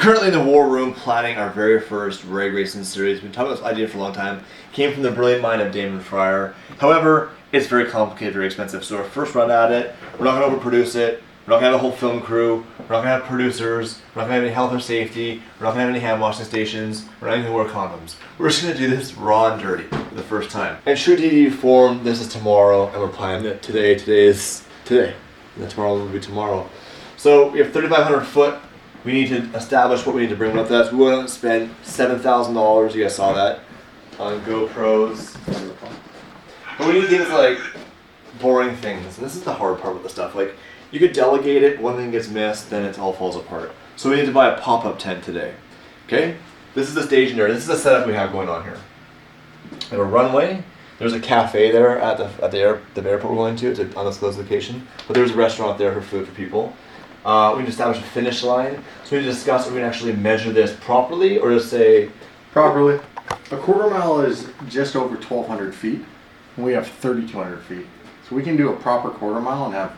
currently in the war room planning our very first rag racing series. We've been talking about this idea for a long time. Came from the brilliant mind of Damon Fryer. However, it's very complicated, very expensive. So our first run at it, we're not going to overproduce it. We're not going to have a whole film crew. We're not going to have producers. We're not going to have any health or safety. We're not going to have any hand washing stations. We're not even going to wear condoms. We're just going to do this raw and dirty for the first time. And true DDE form, this is tomorrow, and we're planning it today. Today is today. And then tomorrow will be tomorrow. So we have 3,500 foot. We need to establish what we need to bring with us. We want to spend $7,000. You guys saw that on GoPros. But we need things like boring things. And this is the hard part with the stuff. Like, you could delegate it, one thing gets missed, then it all falls apart. So we need to buy a pop-up tent today. Okay? This is the stage area. This is the setup we have going on here. We have a runway. There's a cafe there at the airport we're going to. It's an undisclosed location. But there's a restaurant there for food for people. We need to establish a finish line. So we need to discuss if we can actually measure this properly or just say... Properly. A quarter mile is just over 1,200 feet. And we have 3,200 feet. So we can do a proper quarter mile and have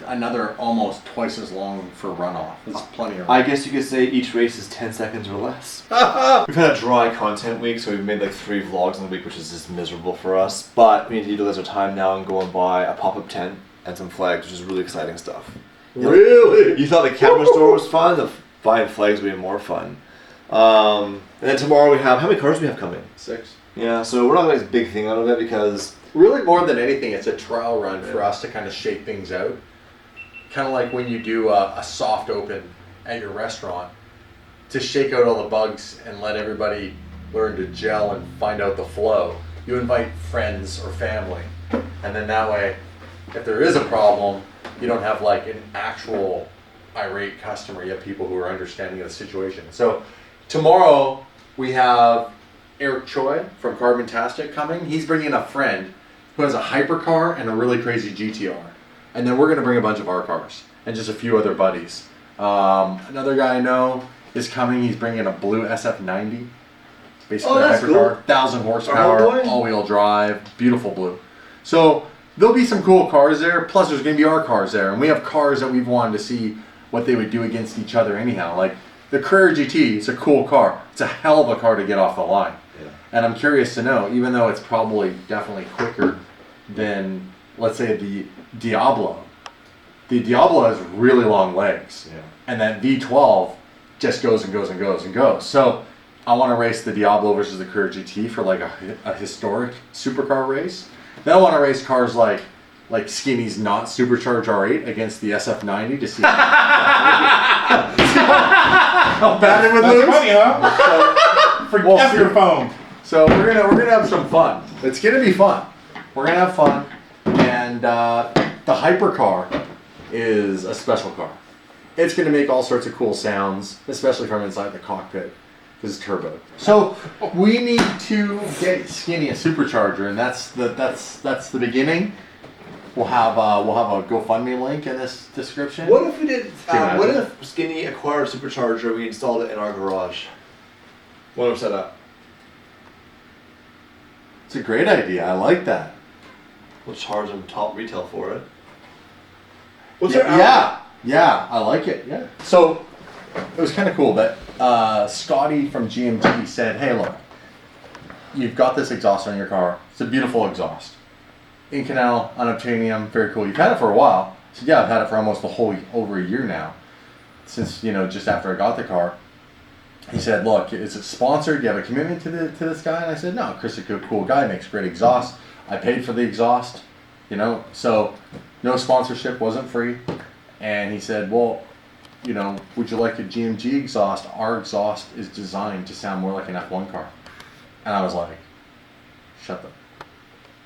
another almost twice as long for runoff. There's plenty of... I guess you could say each race is 10 seconds or less. We've had a dry content week, so we've made like 3 vlogs in the week, which is just miserable for us. But we need to utilize our time now and go and buy a pop-up tent and some flags, which is really exciting stuff. Really? You thought the camera store was fun? The buying flags would be more fun. And then tomorrow we have, how many cars do we have coming? 6. Yeah, so we're not going to make a big thing out of it because... Really, more than anything, it's a trial run for us to kind of shake things out. Kind of like when you do a soft open at your restaurant to shake out all the bugs and let everybody learn to gel and find out the flow. You invite friends or family, and then that way, if there is a problem, you don't have like an actual irate customer. You have people who are understanding of the situation. So tomorrow we have Eric Choi from Carbontastic coming. He's bringing a friend who has a hypercar and a really crazy GTR. And then we're going to bring a bunch of our cars and just a few other buddies. Another guy I know is coming. He's bringing a blue SF90. Basically a hypercar, cool. 1,000 horsepower, all-wheel drive, beautiful blue. So there'll be some cool cars there. Plus there's going to be our cars there. And we have cars that we've wanted to see what they would do against each other anyhow. Like the Carrera GT is a cool car. It's a hell of a car to get off the line. Yeah. And I'm curious to know, even though it's probably definitely quicker than, let's say, the Diablo. The Diablo has really long legs, and that V12 just goes and goes and goes and goes. So I want to race the Diablo versus the Carrera GT for like a historic supercar race. Then I want to race cars like Skinny's not supercharged R8 against the SF90 to see how bad it would lose. That's funny, huh? Forget your phone. So we're gonna have some fun. It's gonna be fun. We're gonna have fun. And the hypercar is a special car. It's going to make all sorts of cool sounds, especially from inside the cockpit, because it's turbo. So we need to get Skinny a supercharger, and that's the beginning. We'll have a GoFundMe link in this description. What if we did? What if Skinny acquired a supercharger? We installed it in our garage. What if set up? It's a great idea. I like that. We'll charge them top retail for it. Yeah, I like it. Yeah. So it was kind of cool that Scotty from GMG said, "Hey, look, you've got this exhaust on your car. It's a beautiful exhaust. Inconel, unobtainium, very cool. You've had it for a while." I said, "Yeah, I've had it for almost over a year now, since just after I got the car." He said, "Look, is it sponsored? Do you have a commitment to this guy?" And I said, "No, Chris is a cool guy. Makes great exhaust. I paid for the exhaust, so no sponsorship, wasn't free." And he said, "Well, would you like a GMG exhaust? Our exhaust is designed to sound more like an F1 car." And I was like,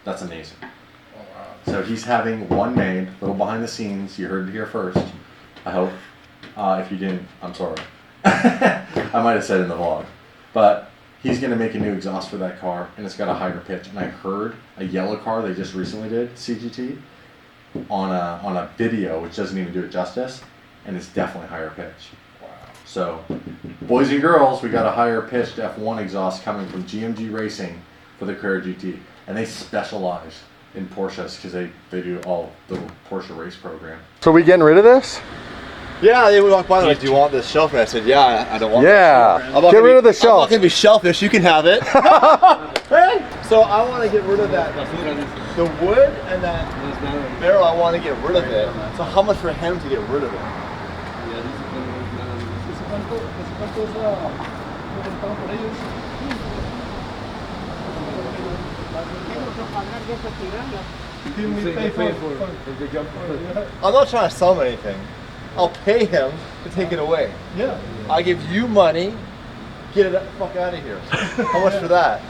that's amazing. Oh, wow. So he's having one made, a little behind the scenes. You heard it here first, I hope. If you didn't, I'm sorry. I might have said in the vlog. But he's going to make a new exhaust for that car, and it's got a higher pitch. And I heard a yellow car they just recently did, CGT, on a video, which doesn't even do it justice, and it's definitely higher pitch. Wow. So, boys and girls, we got a higher pitched F1 exhaust coming from GMG Racing for the Carrera GT. And they specialize in Porsches because they do all the Porsche race program. So we getting rid of this? Yeah, they would walk by like, do you want this shellfish? I said, yeah, I don't want Yeah. this. Get rid of the I'm shell. not gonna be shellfish, you can have it. Hey! So I want to get rid of that. The wood and that barrel, I want to get rid of it. So how much for him to get rid of it? I'm not trying to sell him anything. I'll pay him to take it away. Yeah. I give you money, get it the fuck out of here. How much for that?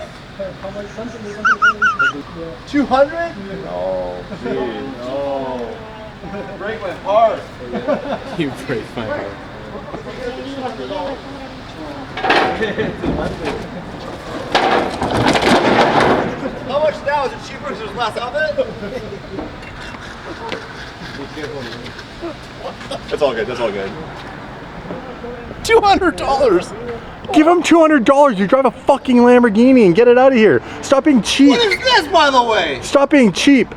200? No, please, no. Break my heart. You break my heart. How much now? Is it cheaper because there's less of it? That's all good, that's all good. $200! Give him $200. You drive a fucking Lamborghini and get it out of here. Stop being cheap. What is this, by the way? Stop being cheap.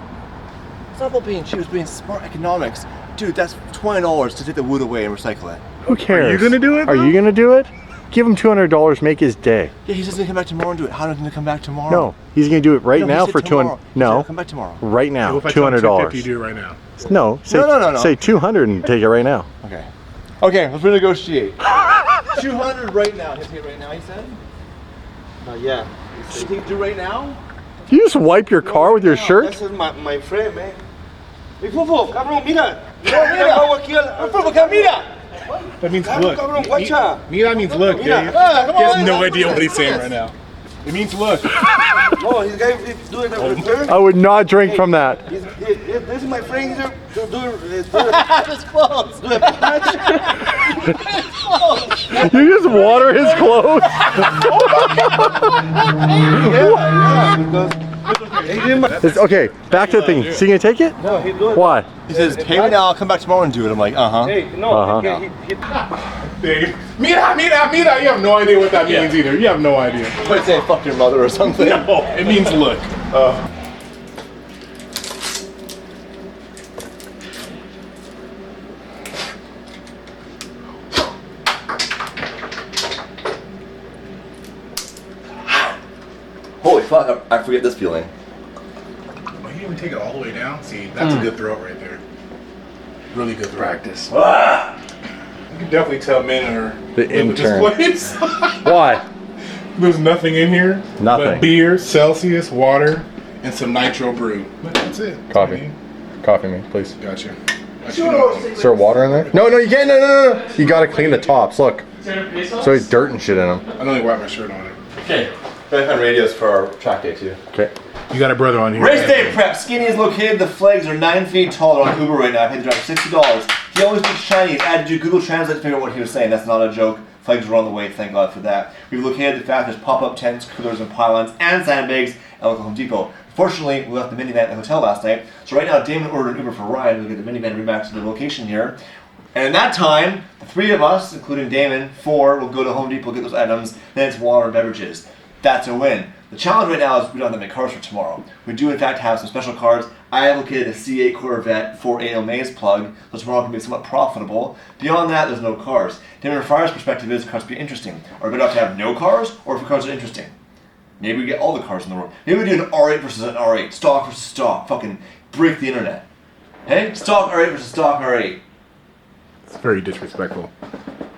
It's not about being cheap, it's being smart economics. Dude, that's $20 to take the wood away and recycle it. Who cares? Are you gonna do it, Are though? you gonna do it? Give him $200. Make his day. Yeah, he's just gonna come back tomorrow and do it. How is he gonna come back tomorrow? No, he's gonna do it right No, he now said for tomorrow. 200. He said No, he'll come back tomorrow. right now. If I tell him $200. $250, you do it right now. No, say, No. say 200 and take it right now. Okay. Okay, let's renegotiate. 200 right now. He'll take it right now, he said? Yeah. You think do right now? You just wipe your car with your shirt? This is my friend, man. Mi fufo, cabrón, mira. Mira! That means Cabrón, look. cabrón, guacha. Mira means look. Mira. Dave. Come He has on, no idea what he's saying right now. It means look. No, this guy is doing a return. I would not drink from that. This is my friend. He's doing It's close. You just water his clothes? It's, okay, back to the thing. So you gonna take it? No, he's doing. Why? He says, pay me now, I'll come back tomorrow and do it. I'm like, uh-huh. Hey, no, Uh-huh. he Dave. Mira. You have no idea what that means either. You have no idea. Might say fuck your mother or something. No, it means look. Holy fuck, I forget this feeling. Oh, you even take it all the way down? See, that's a good throat right there. Really good throat. Practice. You can definitely tell men are The in with intern. this place. Why? There's nothing in here. Nothing. But beer, Celsius, water, and some nitro brew. But that's it. Coffee. Coffee me, please. Gotcha. Is there water in there? No, you can't. No. You gotta clean the tops. Look. So there's dirt and shit in them. I only wipe my shirt on it. Okay. Gotta find radios for our track day too. Okay. You got a brother on here. Race day prep. Skinny is located. The flags are 9 feet tall. They're on Uber right now. I paid the driver $60. He always speaks Chinese. I had to do Google Translate to figure out what he was saying. That's not a joke. Flags are on the way. Thank God for that. We've located the fact there's pop-up tents, coolers, and pylons, and sandbags at local Home Depot. Fortunately, we left the minivan at the hotel last night. So right now, Damon ordered an Uber for Ryan. We'll get the minivan remapped to the location here. And in that time, the three of us, including Damon, 4, will go to Home Depot, get those items. Then it's water and beverages. That's a win. The challenge right now is we don't have that many cars for tomorrow. We do in fact have some special cars. I have located a C8 Corvette 480 Maze plug, so tomorrow can be somewhat profitable. Beyond that, there's no cars. Damon Fryer's perspective is cars be interesting. Are we better off to have no cars, or if cars are interesting? Maybe we get all the cars in the world. Maybe we do an R8 versus an R8, stock versus stock, fucking break the internet. Hey, stock R8 versus stock R8. It's very disrespectful.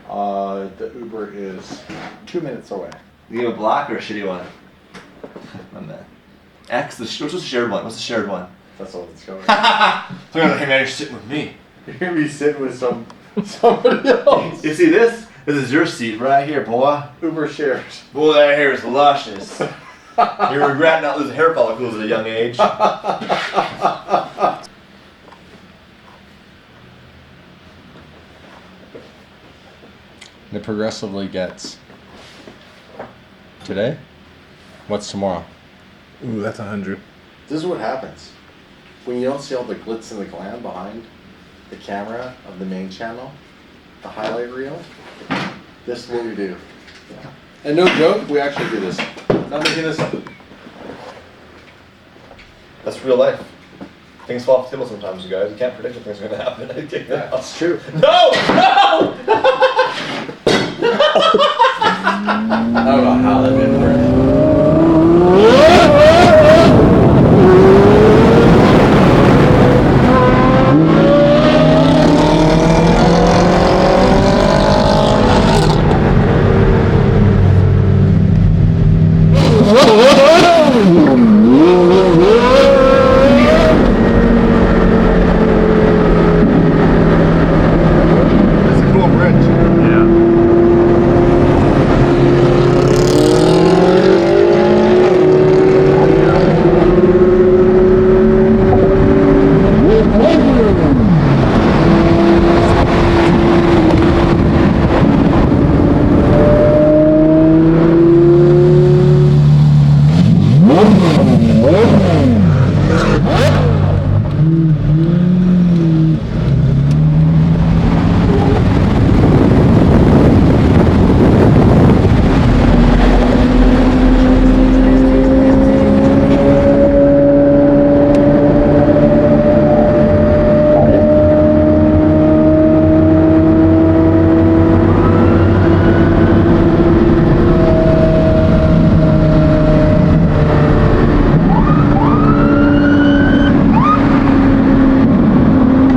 The Uber is 2 minutes away. You give a black or a shitty one? My man. X, what's the shared one? What's the shared one? That's all that's going. So you're like, hey man, you're sitting with me. You're gonna be sitting with somebody else. You see this? This is your seat right here, boy. Uber shares. Boy, that hair is luscious. You regret not losing hair follicles at a young age. It progressively gets. Today? What's tomorrow? Ooh, that's 100. This is what happens. When you don't see all the glitz and the glam behind the camera of the main channel, the highlight reel, this is what we do. And no joke, we actually do this. Not making this up. That's real life. Things fall off the table sometimes, you guys. You can't predict when things are gonna happen. Yeah, it's true. No! No! I don't know how that didn't work.